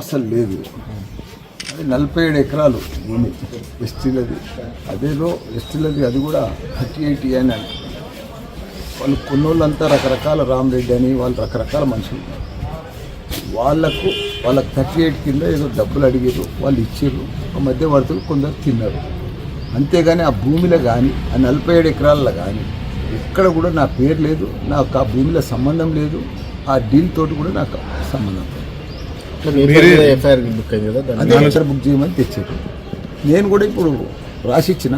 అసలు లేదు. అది 47 ఎకరాలు భూమి ఎస్టీలది. అదేదో ఎస్టీలది, అది కూడా 38 అని అంట. వాళ్ళు కొన్నోళ్ళంతా రకరకాల రామరెడ్డి అని వాళ్ళు రకరకాల మనుషులు. వాళ్ళకు 38 కింద ఏదో డబ్బులు అడిగారు, వాళ్ళు ఇచ్చారు. ఆ మధ్యవర్తులు కొందరు తిన్నారు. అంతేగాని ఆ భూమిలో కానీ ఆ 47 ఎకరాల్లో కానీ ఎక్కడ కూడా నా పేరు లేదు, నాకు ఆ భూమిలో సంబంధం లేదు, ఆ డీల్ తోటి కూడా నాకు సంబంధం లేదు. ఎఫ్ఐఆర్ బుక్ అయింది కదా, అదే ఎఫ్ఐఆర్ బుక్ చేయమని తెచ్చారు. నేను కూడా ఇప్పుడు రాసిచ్చిన,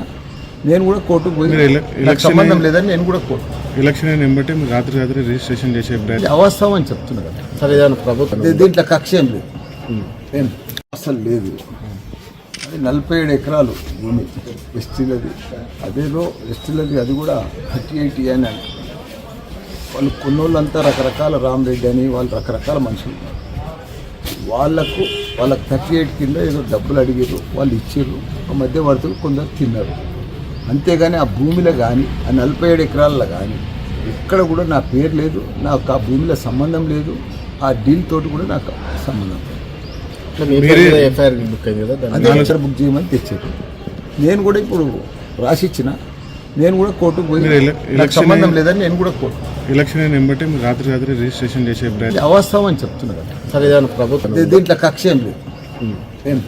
నేను కూడా కోర్టుకు పోయి నాకు సంబంధం లేదని నేను కూడా కోర్టు ఎలక్షన్ అయిన బట్టి మీరు రాత్రి రిజిస్ట్రేషన్ చేసే అవాస్తవం అని చెప్తున్నారు కదా. సరే ప్రభుత్వం దీంట్లో కక్ష ఏం లేదు, ఏం అసలు లేదు. అది 47 ఎకరాలు భూమి ఎస్టీలది. అదేదో ఎస్టీలది, అది కూడా 38 అని అంట. వాళ్ళు కొన్నోళ్ళంతా రకరకాల రామరెడ్డి అని వాళ్ళు రకరకాల మనుషులు. వాళ్ళకు 38 కింద ఏదో డబ్బులు అడిగారు, వాళ్ళు ఇచ్చారు. ఆ మధ్యవర్తులు కొందరు తిన్నారు. అంతేగాని ఆ భూమిలో కానీ ఆ 47 ఎకరాల్లో కానీ ఎక్కడ కూడా నా పేరు లేదు, నాకు ఆ భూమిలో సంబంధం లేదు, ఆ డీల్ తోటి కూడా నాకు సంబంధం లేదు. ఎఫ్ఐఆర్ బుక్ అయింది కదా, అదే ఎఫ్ఐఆర్ బుక్ చేయమని తెచ్చారు. నేను కూడా ఇప్పుడు రాసిచ్చిన, నేను కూడా కోర్టుకు పోయి నాకు సంబంధం లేదని నేను కూడా కోర్టు ఎలక్షన్ అయిన బట్టి మీరు రాత్రి రిజిస్ట్రేషన్ చేసే అవాస్తవం అని చెప్తున్నారు కదా. సరే ప్రభుత్వం దీంట్లో కక్ష ఏం లేదు, ఏం